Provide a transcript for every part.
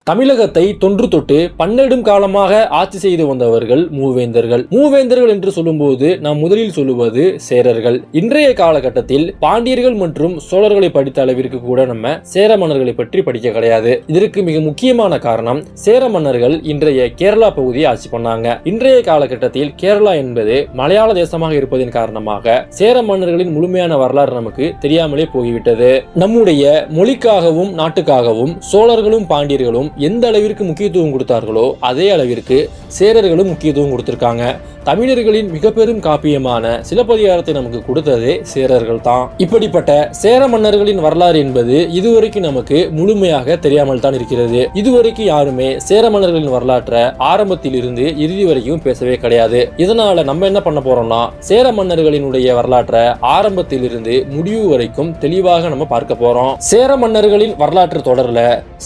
தமிழகத்தை தொன்று தொட்டு பன்னெடும் காலமாக ஆட்சி செய்து வந்தவர்கள் மூவேந்தர்கள். மூவேந்தர்கள் என்று சொல்லும்போது நாம் முதலில் சொல்லுவது சேரர்கள். இன்றைய காலகட்டத்தில் பாண்டியர்கள் மற்றும் சோழர்களை படித்த அளவிற்கு கூட நம்ம சேர மன்னர்களை பற்றி படிக்க கிடையாது. இதற்கு மிக முக்கியமான காரணம், சேர மன்னர்கள் இன்றைய கேரளா பகுதியை ஆட்சி பண்ணாங்க. இன்றைய காலகட்டத்தில் கேரளா என்பது மலையாள தேசமாக இருப்பதன் காரணமாக சேர மன்னர்களின் முழுமையான வரலாறு நமக்கு தெரியாமலே போய்விட்டது. நம்முடைய மொழிக்காகவும் நாட்டுக்காகவும் சோழர்களும் பாண்டியர்களும் எந்த அளவிற்கு முக்கியத்துவம் கொடுத்தார்களோ அதே அளவிற்கு சேரர்களும் முக்கியத்துவம் கொடுத்திருக்காங்க. தமிழர்களின் மிக பெரும் காப்பியமான சிலப்பதிகாரத்தை நமக்கு கொடுத்ததே சேரர்கள் தான். இப்படிப்பட்ட சேர மன்னர்களின் வரலாறு என்பது இதுவரைக்கும் நமக்கு முழுமையாக தெரியாமல் தான் இருக்கிறது. இதுவரைக்கும் யாருமே சேர மன்னர்களின் வரலாற்றை ஆரம்பத்தில் இருந்து இறுதி வரைக்கும் பேசவே கிடையாது. இதனால நம்ம என்ன பண்ண போறோம்னா, சேர மன்னர்களினுடைய வரலாற்றை ஆரம்பத்தில் இருந்து முடிவு வரைக்கும் தெளிவாக நம்ம பார்க்க போறோம். சேர மன்னர்களின் வரலாற்று தொடர்ல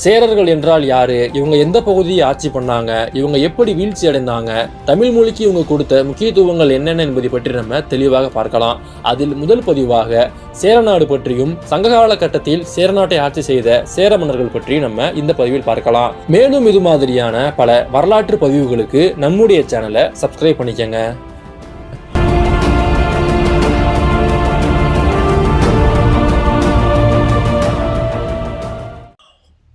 சேரர்கள் என்றால் யாரு, இவங்க எந்த பகுதியை ஆட்சி பண்ணாங்க, இவங்க எப்படி வீழ்ச்சி அடைந்தாங்க, தமிழ் மொழிக்கு இவங்க கொடுத்த முக்கியத்துவங்கள் என்னென்ன என்பதை பற்றி நம்ம தெளிவாக பார்க்கலாம். அதில் முதல் பதிவாக சேரநாடு பற்றியும் சங்ககால கட்டத்தில் சேரநாட்டை ஆட்சி செய்த சேர மன்னர்கள் பற்றி நம்ம இந்த பதிவில் பார்க்கலாம். மேலும் இது மாதிரியான பல வரலாற்று பதிவுகளுக்கு நம்முடைய சேனலை சப்ஸ்கிரைப் பண்ணிக்கங்க.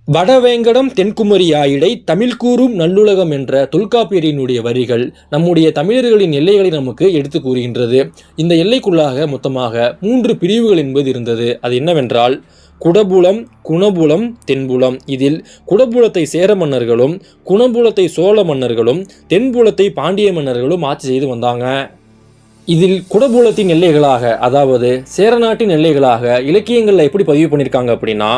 வடவேங்கடம் தென்குமரி ஆயிடை தமிழ் கூறும் நல்லுலகம் என்ற தொல்காப்பியரினுடைய வரிகள் நம்முடைய தமிழர்களின் எல்லைகளை நமக்கு எடுத்து கூறுகின்றது. இந்த எல்லைக்குள்ளாக மொத்தமாக 3 பிரிவுகள் என்பது இருந்தது. அது என்னவென்றால் குடபுலம், குணபுலம், தென்புலம். இதில் குடபுலத்தை சேர மன்னர்களும், குணபுலத்தை சோழ மன்னர்களும், தென்புலத்தை பாண்டிய மன்னர்களும் ஆட்சி செய்து வந்தாங்க. இதில் குடபுலத்தின் எல்லைகளாக, அதாவது சேரநாட்டின் எல்லைகளாக இலக்கியங்கள்ல எப்படி பதிவு பண்ணியிருக்காங்க அப்படின்னா,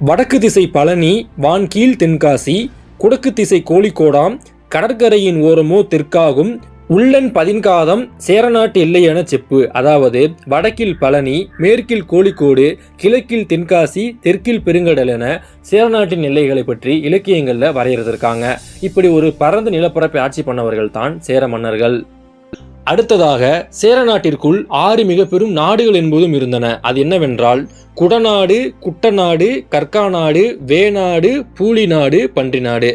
வடக்கு திசை பழனி, வான் கீழ் தென்காசி, குடக்கு திசை கோழிக்கோடாம், கடற்கரையின் ஓரமோ தெற்காகும், உள்ளன் பதின்காதம் சேரநாட்டு எல்லை என செப்பு. அதாவது வடக்கில் பழனி, மேற்கில் கோழிக்கோடு, கிழக்கில் தென்காசி, தெற்கில் பெருங்கடல் என சேரநாட்டின் எல்லைகளை பற்றி இலக்கியங்கள்ல வரையறுத்திருக்காங்க. இப்படி ஒரு பரந்த நிலப்பரப்பை ஆட்சி பண்ணவர்கள் தான் சேர மன்னர்கள். அடுத்ததாக சேர நாட்டிற்குள் 6 மிக பெரும் நாடுகள் என்பதும் இருந்தன. அது என்னவென்றால் குடநாடு, குட்டநாடு, கற்காநாடு, வேநாடு, பூலிநாடு, பன்றிநாடு.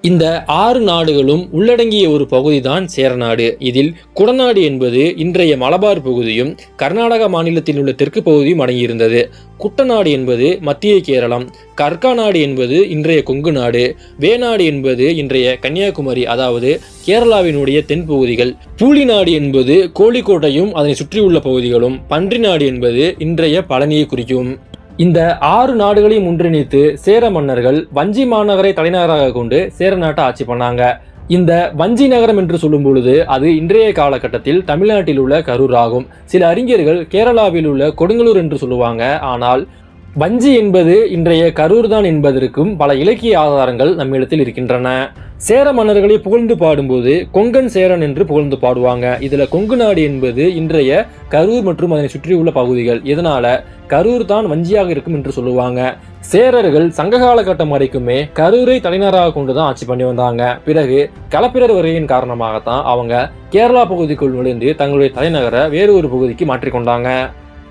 இந்த 6 நாடுகளும் உள்ளடங்கிய ஒரு பகுதி தான் சேரநாடு. இதில் குடநாடு என்பது இன்றைய மலபார் பகுதியும் கர்நாடக மாநிலத்தில் உள்ள தெற்கு பகுதியும் அடங்கியிருந்தது. குட்டநாடு என்பது மத்திய கேரளம், கற்காநாடு என்பது இன்றைய கொங்கு நாடு, வேநாடு என்பது இன்றைய கன்னியாகுமரி அதாவது கேரளாவினுடைய தென்பகுதிகள், பூலிநாடு என்பது கோழிக்கோட்டையும் அதனை சுற்றியுள்ள பகுதிகளும், பன்றிநாடு என்பது இன்றைய பழனியை குறிக்கும். இந்த 6 நாடுகளையும் ஒன்றிணைத்து சேர மன்னர்கள் வஞ்சி மாநகரை தலைநகராக கொண்டு சேர நாட்டை ஆட்சி பண்ணாங்க. இந்த வஞ்சி நகரம் என்று சொல்லும் பொழுது அது இன்றைய காலகட்டத்தில் தமிழ்நாட்டில் உள்ள கரூர் ஆகும். சில அறிஞர்கள் கேரளாவில் உள்ள கொடுங்கலூர் என்று சொல்லுவாங்க. ஆனால் வஞ்சி என்பது இன்றைய கரூர் தான் என்பதற்கும் பல இலக்கிய ஆதாரங்கள் நம்மிடத்தில் இருக்கின்றன. சேர மன்னர்களை புகழ்ந்து பாடும்போது கொங்கன் சேரன் என்று புகழ்ந்து பாடுவாங்க. இதுல கொங்கு நாடு என்பது இன்றைய கரூர் மற்றும் அதனை சுற்றியுள்ள பகுதிகள். இதனால கரூர் தான் வஞ்சியாக இருக்கும் என்று சொல்லுவாங்க. சேரர்கள் சங்ககால கட்டம் வரைக்குமே கரூரை தலைநகராக கொண்டுதான் ஆட்சி பண்ணி வந்தாங்க. பிறகு களப்பிரர் வருகையின் காரணமாகத்தான் அவங்க கேரளா பகுதிக்குள் நுழைந்து தங்களுடைய தலைநகரை வேறு ஒரு பகுதிக்கு மாற்றிக்கொண்டாங்க.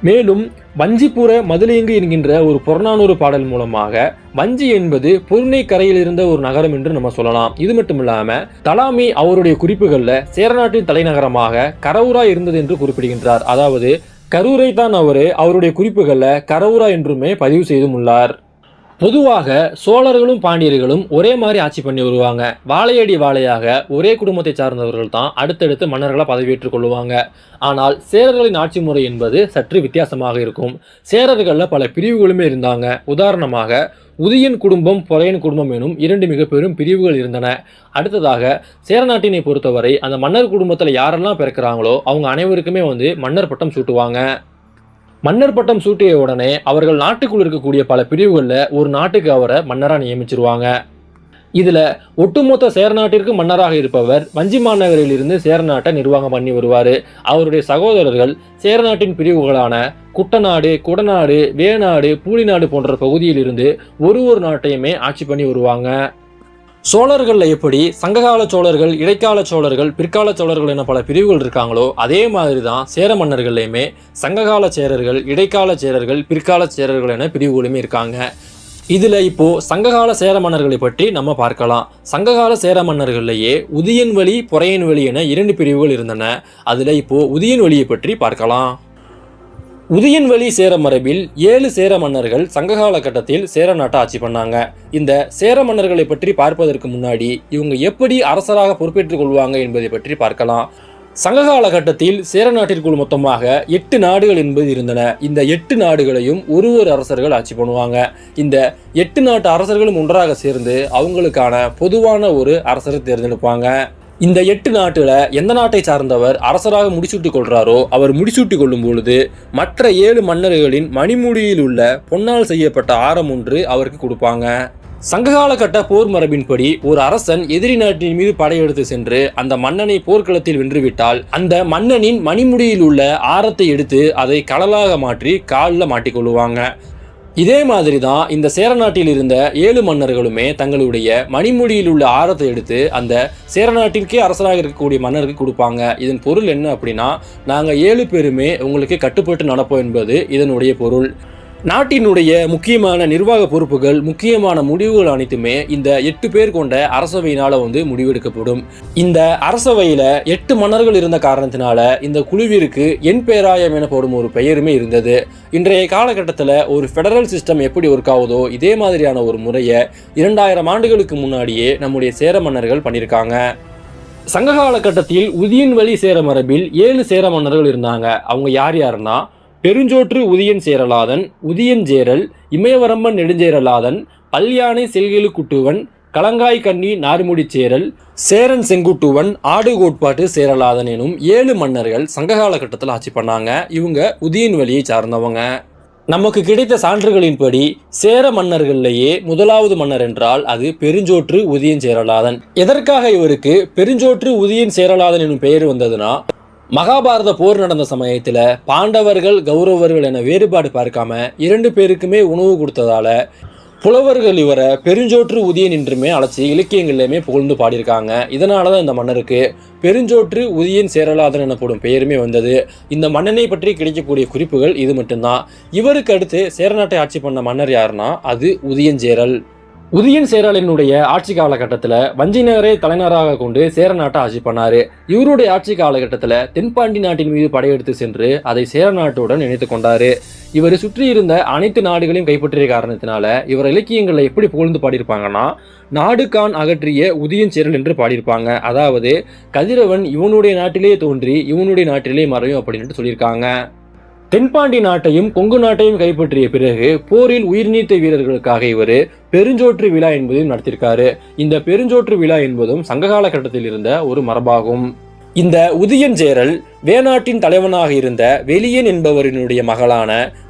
மேலும் வஞ்சிபுர மதுளையங்கு என்கின்ற ஒரு புறநானூறு பாடல் மூலமாக வஞ்சி என்பது பொருணை கரையில் இருந்த ஒரு நகரம் என்று நம்ம சொல்லலாம். இது மட்டும் இல்லாம தலாமி அவருடைய குறிப்புகள்ல சேரநாட்டின் தலைநகரமாக கரூரா இருந்தது என்று குறிப்பிடுகின்றார். அதாவது கரூரை தான் அவருடைய குறிப்புகள்ல கரூரா என்றுமே பதிவு செய்தும் உள்ளார். பொதுவாக சோழர்களும் பாண்டியர்களும் ஒரே மாதிரி ஆட்சி பண்ணி வருவாங்க. வாழையடி வாழையாக ஒரே குடும்பத்தை சார்ந்தவர்கள் தான் அடுத்தடுத்து மன்னர்களாக பதவியேற்றுக் கொள்ளுவாங்க. ஆனால் சேரர்களின் ஆட்சி முறை என்பது சற்று வித்தியாசமாக இருக்கும். சேரர்களில் பல பிரிவுகளுமே இருந்தாங்க. உதாரணமாக உதியன் குடும்பம், பொறையன் குடும்பம் எனும் 2 மிக பெரும் பிரிவுகள் இருந்தன. அடுத்ததாக சேரநாட்டினை பொறுத்தவரை அந்த மன்னர் குடும்பத்தில் யாரெல்லாம் பிறக்கிறாங்களோ அவங்க அனைவருக்குமே மன்னர் பட்டம் சூட்டுவாங்க. மன்னர் பட்டம் சூட்டிய உடனே அவர்கள் நாட்டுக்குள் இருக்கக்கூடிய பல பிரிவுகளில் ஒரு நாட்டுக்கு அவரை மன்னராக நியமிச்சிருவாங்க. இதுல ஒட்டுமொத்த சேரநாட்டிற்கு மன்னராக இருப்பவர் வஞ்சி மாநகரில் இருந்து சேரநாட்டை நிர்வாகம் பண்ணி வருவார். அவருடைய சகோதரர்கள் சேரநாட்டின் பிரிவுகளான குட்டநாடு, குடநாடு, வேநாடு, பூலிநாடு போன்ற பகுதியில் இருந்து ஒரு நாட்டையுமே ஆட்சி பண்ணி வருவாங்க. சோழர்கள் எப்படி சங்ககால சோழர்கள், இடைக்கால சோழர்கள், பிற்கால சோழர்கள் என பல பிரிவுகள் இருக்காங்களோ அதே மாதிரி தான் சேர மன்னர்களையுமே சங்ககால சேரர்கள், இடைக்கால சேரர்கள், பிற்கால சேரர்கள் என பிரிவுகளுமே இருக்காங்க. இதுல இப்போ சங்ககால சேர மன்னர்களை பற்றி நம்ம பார்க்கலாம். சங்ககால சேர மன்னர்கள்லேயே உதியன்வழி, பொறையன்வழி என 2 பிரிவுகள் இருந்தன. அதுல இப்போ உதியன்வழியை பற்றி பார்க்கலாம். உதியன்வழி சேர மரபில் 7 சேர மன்னர்கள் சங்ககால கட்டத்தில் சேர நாட்டை ஆட்சி பண்ணாங்க. இந்த சேர மன்னர்களை பற்றி பார்ப்பதற்கு முன்னாடி இவங்க எப்படி அரசராக பொறுப்பேற்றுக் கொள்வாங்க என்பதை பற்றி பார்க்கலாம். சங்ககால கட்டத்தில் சேர நாட்டிற்குள் மொத்தமாக 8 நாடுகள் என்பது இருந்தன. இந்த 8 நாடுகளையும் ஒரு அரசர்கள் ஆட்சி பண்ணுவாங்க. இந்த 8 நாட்டு அரசர்களும் ஒன்றாக சேர்ந்து அவங்களுக்கான பொதுவான ஒரு அரசரை தேர்ந்தெடுப்பாங்க. இந்த 8 நாட்டுல எந்த நாட்டை சார்ந்தவர் அரசராக முடிசூட்டிக் கொள்றாரோ அவர் முடிசூட்டிக் கொள்ளும் பொழுது மற்ற 7 மன்னர்களின் மணிமுடியில் உள்ள பொன்னால் செய்யப்பட்ட ஆரம் ஒன்று அவருக்கு கொடுப்பாங்க. சங்ககால கட்ட போர் மரபின்படி ஒரு அரசன் எதிரி நாட்டின் மீது படையெடுத்து சென்று அந்த மன்னனை போர்க்களத்தில் வென்றுவிட்டால் அந்த மன்னனின் மணிமுடியில் உள்ள ஆரத்தை எடுத்து அதை கடலாக மாற்றி காலில் மாட்டிக்கொள்ளுவாங்க. இதே மாதிரி தான் இந்த சேர நாட்டில் இருந்த 7 மன்னர்களுமே தங்களுடைய மணிமுடியில் உள்ள ஆரத்தை எடுத்து அந்த சேர நாட்டிற்கே அரசராக இருக்கக்கூடிய மன்னருக்கு கொடுப்பாங்க. இதன் பொருள் என்ன அப்படின்னா, நாங்கள் 7 பேருமே உங்களுக்கு கட்டுப்பட்டு நடப்போம் என்பது இதனுடைய பொருள். நாட்டினுடைய முக்கியமான நிர்வாக பொறுப்புகள், முக்கியமான முடிவுகள் அனைத்துமே இந்த 8 பேர் கொண்ட அரசவையினால முடிவெடுக்கப்படும். இந்த அரசவையில 8 மன்னர்கள் இருந்த காரணத்தினால இந்த குழுவிற்கு என் பேராயம் எனப்படும் ஒரு பெயருமே இருந்தது. இன்றைய காலகட்டத்தில் ஒரு ஃபெடரல் சிஸ்டம் எப்படி ஒர்க் ஆகுதோ இதே மாதிரியான ஒரு முறையை 2000 ஆண்டுகளுக்கு முன்னாடியே நம்முடைய சேர மன்னர்கள் பண்ணியிருக்காங்க. சங்க காலகட்டத்தில் உதியன்வழி சேர மரபில் 7 சேர மன்னர்கள் இருந்தாங்க. அவங்க யாருன்னா பெருஞ்சோற்று உதியன் சேரலாதன், உதியன் சேரல், இமயவரம்பன் நெடுஞ்சேரலாதன், பல்யானை செல்கெழு குட்டுவன், கலங்காய் கண்ணி நார்முடி சேரல், சேரன் செங்குட்டுவன், ஆடு கோட்பாட்டு சேரலாதன் எனும் 7 மன்னர்கள் சங்ககால கட்டத்தில் ஆட்சி பண்ணாங்க. இவங்க உதியன் வழியை சார்ந்தவங்க. நமக்கு கிடைத்த சான்றுகளின்படி சேர மன்னர்கள்லேயே முதலாவது மன்னர் என்றால் அது பெருஞ்சோற்று உதியன் சேரலாதன். எதற்காக இவருக்கு பெருஞ்சோற்று உதியன் சேரலாதன் எனும் பெயர் வந்ததுன்னா, மகாபாரத போர் நடந்த சமயத்தில் பாண்டவர்கள் கௌரவர்கள் என வேறுபாடு பார்க்காம 2 பேருக்குமே உணவு கொடுத்ததால புலவர்கள் இவரை பெருஞ்சோற்று உதியன் என்றுமே அழைச்சி இலக்கியங்கள்லையுமே புகழ்ந்து பாடியிருக்காங்க. இதனால தான் இந்த மன்னருக்கு பெருஞ்சோற்று உதியன் சேரலாதன் எனப்படும் பெயருமே வந்தது. இந்த மன்னனை பற்றி கிடைக்கக்கூடிய குறிப்புகள் இது மட்டும்தான். இவருக்கு அடுத்து சேரநாட்டை ஆட்சி பண்ண மன்னர் யாருன்னா அது உதியன் சேரல். உதியன் சேரலினுடைய ஆட்சி காலகட்டத்தில் வஞ்சி நகரை தலைநகராக கொண்டு சேர நாட்டை ஆட்சி பண்ணாரு. இவருடைய ஆட்சி காலகட்டத்தில் தென்பாண்டி நாட்டின் மீது படையெடுத்து சென்று அதை சேர நாட்டுடன் இணைத்து கொண்டாரு. இவர் சுற்றி இருந்த அனைத்து நாடுகளையும் கைப்பற்றிய காரணத்தினால இவர் இலக்கியங்களில் எப்படி புகழ்ந்து பாடியிருப்பாங்கன்னா, நாடுகான் அகற்றிய உதியன் சேரல் என்று பாடியிருப்பாங்க. அதாவது கதிரவன் இவனுடைய நாட்டிலே தோன்றி இவனுடைய நாட்டிலே மறையும் அப்படின்ட்டு சொல்லியிருக்காங்க. தென்பாண்டி நாட்டையும் கொங்கு நாட்டையும் கைப்பற்றிய பிறகு போரில் உயிர் நீத்த வீரர்களுக்காக இவர் பெருஞ்சோற்று விழா என்பதையும் நடத்தியிருக்காரு. இந்த பெருஞ்சோற்று விழா என்பதும் சங்ககால கட்டத்தில் இருந்த ஒரு மரபாகும். இந்த உதியன் சேரல் வேணாட்டின் தலைவனாக இருந்த வெளியன் என்பவரினுடைய மகளான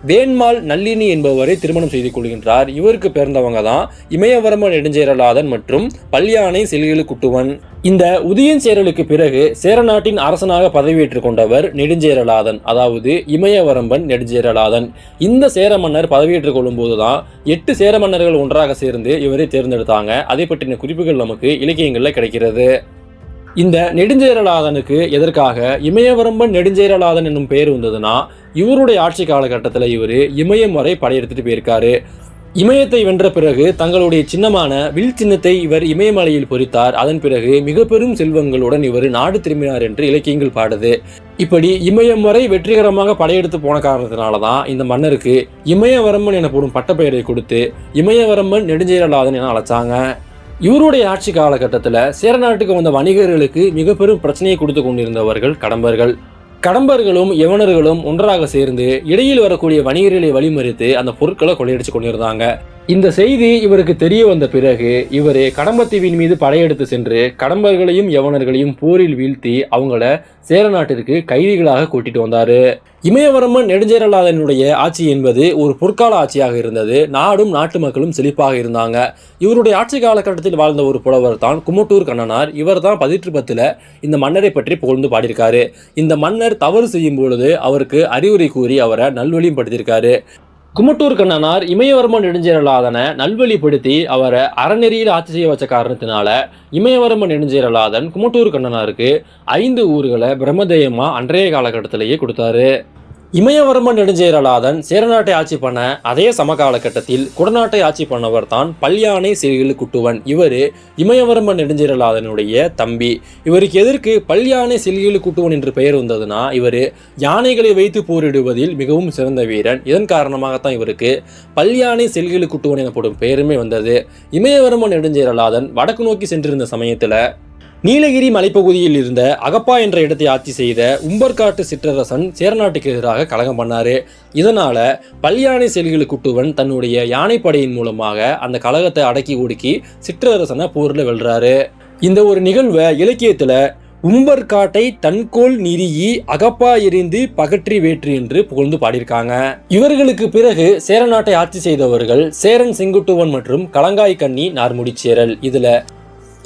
வேண்மாள் நல்லினி என்பவரை திருமணம் செய்து கொள்கின்றார். இவருக்கு பிறந்தவங்க தான் இமயவரம்பன் நெடுஞ்சேரலாதன் மற்றும் பல்யானை செல்கெழு குட்டுவன். இந்த உதியன் சேரலுக்கு பிறகு சேர நாட்டின் அரசனாக பதவியேற்றுக் கொண்டவர் நெடுஞ்சேரலாதன், அதாவது இமயவரம்பன் நெடுஞ்சேரலாதன். இந்த சேர மன்னர் பதவியேற்றுக் கொள்ளும் போதுதான் 8 சேர மன்னர்கள் ஒன்றாக சேர்ந்து இவரை தேர்ந்தெடுத்தாங்க. அதை பற்றின குறிப்புகள் நமக்கு இலக்கியங்களில் கிடைக்கிறது. இந்த நெடுஞ்சேரலாதனுக்கு எதற்காக இமயவரம்பன் நெடுஞ்சேரலாதன் என்னும் பெயர் வந்ததுன்னா, இவருடைய ஆட்சி காலகட்டத்தில் இவர் இமயம் வரை படையெடுத்துட்டு போயிருக்காரு. இமயத்தை வென்ற பிறகு தங்களுடைய சின்னமான வில் சின்னத்தை இவர் இமயமலையில் பொறித்தார். அதன் பிறகு மிக பெரும் செல்வங்களுடன் இவர் நாடு திரும்பினார் என்று இலக்கியங்கள் பாடுது. இப்படி இமயம் வரை வெற்றிகரமாக படையெடுத்து போன காரணத்தினாலதான் இந்த மன்னருக்கு இமயவரம்பன் எனப்படும் பட்டப்பெயரை கொடுத்து இமயவரம்பன் நெடுஞ்சேரலாதன் என அழைச்சாங்க. இவருடைய ஆட்சி காலகட்டத்தில் சேர நாட்டுக்கு வந்த வணிகர்களுக்கு மிக பெரும் பிரச்சனையை கொடுத்து கொண்டிருந்தவர்கள் கடம்பர்கள். கடம்பர்களும் யவனர்களும் ஒன்றாக சேர்ந்து இடையில் வரக்கூடிய வணிகர்களை வழிமறித்து அந்த பொருட்களை கொள்ளையடிச்சு கொண்டிருந்தாங்க. இந்த செய்தி இவருக்கு தெரிய வந்த பிறகு இவர் கடம்பத்தீவின் மீது படையெடுத்து சென்று கடம்பர்களையும் யவனர்களையும் போரில் வீழ்த்தி அவங்கள சேர நாட்டிற்கு கைதிகளாக கூட்டிட்டு வந்தாரு. இமயவரம்பன் நெடுஞ்சேரலாதனுடைய ஆட்சி என்பது ஒரு பொற்கால ஆட்சியாக இருந்தது. நாடும் நாட்டு மக்களும் செழிப்பாக இருந்தாங்க. இவருடைய ஆட்சி காலகட்டத்தில் வாழ்ந்த ஒரு புலவர் தான் குமட்டூர் கண்ணனார். இவர் தான் 1810 இந்த மன்னரை பற்றி புகழ்ந்து பாடியிருக்காரு. இந்த மன்னர் தவறு செய்யும் பொழுது அவருக்கு அறிவுரை கூறி அவரை நல்வழியும் படுத்தியிருக்காரு. குமட்டூர் கண்ணனார் இமயவரம்பன் நெடுஞ்சேரலாதனை நல்வழிப்படுத்தி அவரை அறநெறியில் ஆட்சி செய்ய வச்ச காரணத்தினால இமயவரம்பன் நெடுஞ்சேரலாதன் குமட்டூர் கண்ணனாருக்கு 5 ஊர்களை பிரம்மதேயமா அன்றைய காலகட்டத்திலேயே கொடுத்தாரு. இமயவர்மன் நெடுஞ்செழியலாதன் சேரநாட்டை ஆட்சி பண்ண அதே சமகாலகட்டத்தில் குடநாட்டை ஆட்சி பண்ணவர் தான் பல்யானை செல்கிழு குட்டுவன். இவர் இமயவர்மன் நெடுஞ்செழியலாதனுடைய தம்பி. இவருக்கு எதற்கு பல்யானை செல்கிழு குட்டுவன் என்று பெயர் வந்ததுன்னா, இவர் யானைகளை வைத்து போரிடுவதில் மிகவும் சிறந்த வீரன். இதன் காரணமாகத்தான் இவருக்கு பல்யானை செல்கிழு குட்டுவன் எனப்படும் பெயருமே வந்தது. இமயவர்மன் நெடுஞ்செழியலாதன் வடக்கு நோக்கி சென்றிருந்த சமயத்தில் நீலகிரி மலைப்பகுதியில் இருந்த அகப்பா என்ற இடத்தை ஆட்சி செய்த உம்பர்காட்டு சிற்றரசன் சேரநாட்டுக்கு எதிராக கலகம் பண்ணாரு. இதனால பல்யானை செல்கிழு குட்டுவன் தன்னுடைய யானைப்படையின் மூலமாக அந்த கலகத்தை அடக்கி ஒடுக்கி சிற்றரசனை போர்ல வெல்றாரு. இந்த ஒரு நிகழ்வை இலக்கியத்துல உம்பர்காட்டை தன்கோல் நிறியி அகப்பா எரிந்து பகற்றி வேற்று என்று புகழ்ந்து பாடியிருக்காங்க. இவர்களுக்கு பிறகு சேரநாட்டை ஆட்சி செய்தவர்கள் சேரன் செங்குட்டுவன் மற்றும் கலங்காய் கண்ணி நார்முடிச்சேரல்.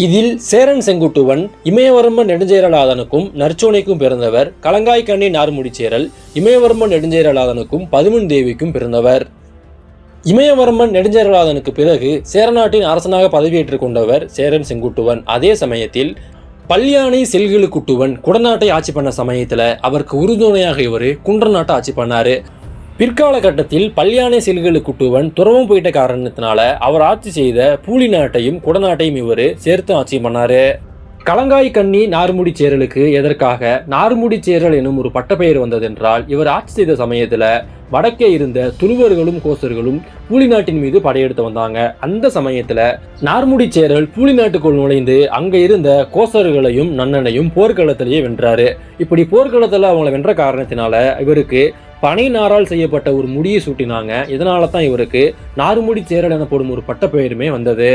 இதில் சேரன் செங்குட்டுவன் இமயவர்மன் நெடுஞ்செழியலாதனுக்கும் நற்சோனைக்கும் பிறந்தவர். கலங்காய் கண்ணி நார்முடிச்சேரல் இமயவர்மன் நெடுஞ்செழியலாதனுக்கும் பதுமன் தேவிக்கும் பிறந்தவர். இமயவர்மன் நெடுஞ்செழியலாதனுக்கு பிறகு சேரநாட்டின் அரசனாக பதவியேற்றுக் கொண்டவர் சேரன் செங்குட்டுவன். அதே சமயத்தில் பல்யானை செல்கிழு குட்டுவன் குடநாட்டை ஆட்சி பண்ண சமயத்துல அவருக்கு உறுதுணையாக இவர் குன்றநாட்டை ஆட்சி பண்ணாரு. பிற்கால கட்டத்தில் பல்யானை செல்கிழு குட்டுவன் துறவம் போயிட்ட காரணத்தினால அவர் ஆட்சி செய்த பூலி நாட்டையும் குடநாட்டையும் இவர் சேர்த்து ஆட்சி பண்ணாரு. கலங்காய் கண்ணி நார்முடிச்சேரலுக்கு எதற்காக நார்முடிச்சேரல் எனும் ஒரு பட்டப்பெயர் வந்ததென்றால், இவர் ஆட்சி செய்த சமயத்துல வடக்கே இருந்த துளுவர்களும் கோசர்களும் பூலி நாட்டின் மீது படையெடுத்து வந்தாங்க. அந்த சமயத்துல நார்முடிச்சேரல் பூலி நாட்டுக்குள் நுழைந்து அங்க இருந்த கோசர்களையும் நன்னனையும் போர்க்களத்திலேயே வென்றாரு. இப்படி போர்க்களத்துல அவங்களை வென்ற காரணத்தினால இவருக்கு பனை நாரால் செய்யப்பட்ட ஒரு முடியை சூட்டினாங்க. இதனால தான் இவருக்கு நார்முடிச்சேரல் எனப்படும் ஒரு பட்டப்பெயருமே வந்தது.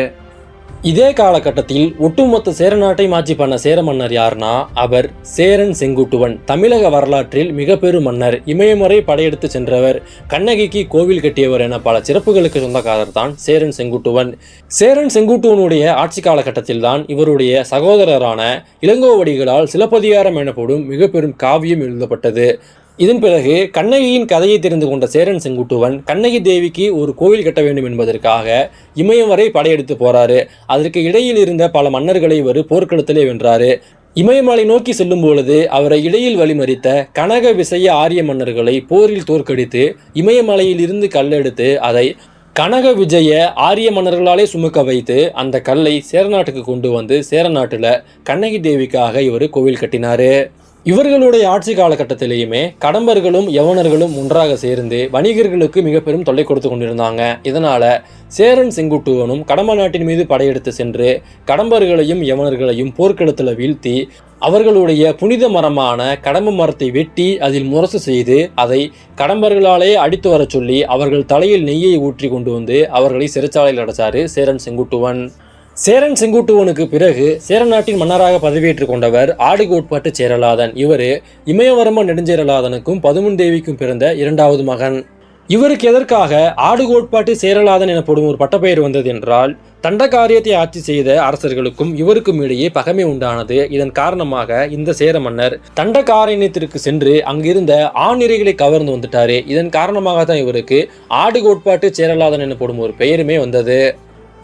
இதே காலகட்டத்தில் ஒட்டுமொத்த சேரநாட்டை ஆட்சி பண்ண சேர மன்னர் யாருன்னா, அவர் சேரன் செங்குட்டுவன். தமிழக வரலாற்றில் மிக பெரும் மன்னர், இமயமலை படையெடுத்து சென்றவர், கண்ணகிக்கு கோவில் கட்டியவர் என பல சிறப்புகளுக்கு சொந்தக்காரர் தான் சேரன் செங்குட்டுவன். சேரன் செங்குட்டுவனுடைய ஆட்சி காலகட்டத்தில் தான் இவருடைய சகோதரரான இளங்கோவடிகளால் சிலப்பதிகாரம் எனப்படும் மிக பெரும் காவியம் எழுதப்பட்டது. இதன் பிறகு கண்ணகியின் கதையை தெரிந்து கொண்ட சேரன் செங்குட்டுவன் கண்ணகி தேவிக்கு ஒரு கோவில் கட்ட வேண்டும் என்பதற்காக இமயம் வரை படையெடுத்து போறாரு. அதற்கு இடையில் இருந்த பல மன்னர்களை இவர் போர்க்களத்திலே வென்றாரு. இமயமலை நோக்கி செல்லும் பொழுது அவரை இடையில் வழிமறித்த கனக விசய ஆரிய மன்னர்களை போரில் தோற்கடித்து இமயமலையில் இருந்து கல்லெடுத்து அதை கனக விஜய ஆரிய மன்னர்களாலே சுமக்க வைத்து அந்த கல்லை சேரநாட்டுக்கு கொண்டு வந்து சேரநாட்டுல கண்ணகி தேவிக்காக இவர் கோவில் கட்டினாரு. இவர்களுடைய ஆட்சி காலகட்டத்திலேயுமே கடம்பர்களும் யவனர்களும் ஒன்றாக சேர்ந்து வணிகர்களுக்கு மிக பெரும் தொல்லை கொடுத்து கொண்டிருந்தாங்க. இதனால சேரன் செங்குட்டுவனும் கடம்ப நாட்டின் மீது படையெடுத்து சென்று கடம்பர்களையும் யவனர்களையும் போர்க்களத்தில் வீழ்த்தி அவர்களுடைய புனித மரமான கடம்ப மரத்தை வெட்டி அதில் முரசு செய்து அதை கடம்பர்களாலே அடித்து வர சொல்லி அவர்கள் தலையில் நெய்யை ஊற்றி கொண்டு வந்து அவர்களை சிறைச்சாலையில் அடைச்சாரு சேரன் செங்குட்டுவன். சேரன் செங்குட்டுவனுக்கு பிறகு சேரநாட்டின் மன்னராக பதவியேற்றுக் கொண்டவர் ஆடுகோட்பாட்டு சேரலாதன். இவர் இமயவர்மன் நெடுஞ்செழியலாதனுக்கும் பதுமன் தேவிக்கும் பிறந்த இரண்டாவது மகன். இவருக்கு எதற்காக ஆடுகோட்பாட்டு சேரலாதன் எனப்படும் ஒரு பட்டப்பெயர் வந்தது என்றால், தண்டகாரியத்தை ஆட்சி செய்த அரசர்களுக்கும் இவருக்கும் இடையே பகைமை உண்டானது. இதன் காரணமாக இந்த சேர மன்னர் தண்டகாரண்யத்திற்கு சென்று அங்கிருந்த ஆணிரைகளை கவர்ந்து வந்துட்டாரு. இதன் காரணமாக தான் இவருக்கு ஆடுகோட்பாட்டு சேரலாதன் எனப்படும் ஒரு பெயருமே வந்தது.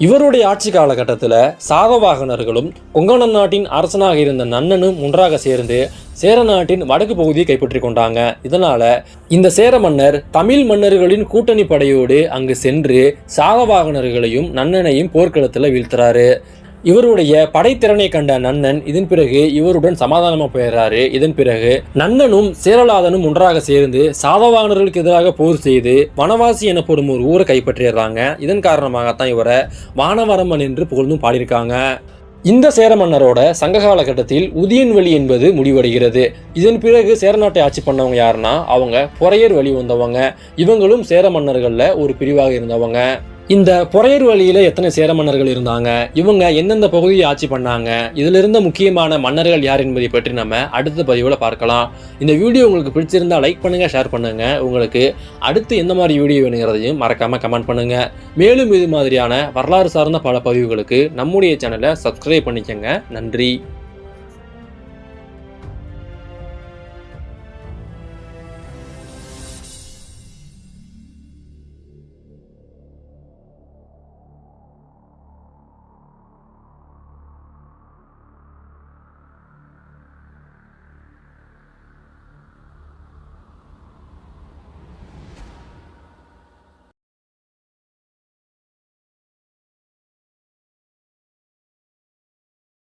இவருடைய ஆட்சி காலகட்டத்தில் சாதவாகனர்களும் கொங்கண நாட்டின் அரசனாக இருந்த நன்னனும் ஒன்றாக சேர்ந்து சேர நாட்டின் வடக்கு பகுதியை கைப்பற்றி கொண்டாங்க. இதனால இந்த சேர மன்னர் தமிழ் மன்னர்களின் கூட்டணி படையோடு அங்கு சென்று சாதவாகனர்களையும் நன்னனையும் போர்க்களத்தில் வீழ்த்துறாரு. இவருடைய படைத்திறனை கண்ட நன்னன் இதன் பிறகு இவருடன் சமாதானமா போயிடுறாரு. இதன் பிறகு நன்னனும் சேரலாதனும் ஒன்றாக சேர்ந்து சாதவாகனர்களுக்கு எதிராக போர் செய்து வனவாசி எனப்படும் ஒரு ஊரை கைப்பற்றிடுறாங்க. இதன் காரணமாகத்தான் இவரை வானவரமன் என்று புகழ்ந்தும் பாடியிருக்காங்க. இந்த சேர மன்னரோட சங்க காலகட்டத்தில் உதியன் வழி என்பது முடிவடைகிறது. இதன் பிறகு சேரநாட்டை ஆட்சி பண்ணவங்க யாருன்னா, அவங்க பொறையர் வழி வந்தவங்க. இவங்களும் சேர மன்னர்கள்ல ஒரு பிரிவாக இருந்தவங்க. இந்த பொறையர் வழியில எத்தனை சேர மன்னர்கள் இருந்தாங்க, இவங்க எந்தெந்த பகுதியை ஆட்சி பண்ணாங்க, இதுல இருந்த முக்கியமான மன்னர்கள் யார் என்பதை பற்றி நம்ம அடுத்த பதிவுல பார்க்கலாம். இந்த வீடியோ உங்களுக்கு பிடிச்சிருந்தா லைக் பண்ணுங்க, ஷேர் பண்ணுங்க. உங்களுக்கு அடுத்து எந்த மாதிரி வீடியோ வேணுங்கிறதையும் மறக்காம கமெண்ட் பண்ணுங்க. மேலும் இது மாதிரியான வரலாறு சார்ந்த பல பதிவுகளுக்கு நம்முடைய சேனலை சப்ஸ்கிரைப் பண்ணிக்கங்க. நன்றி.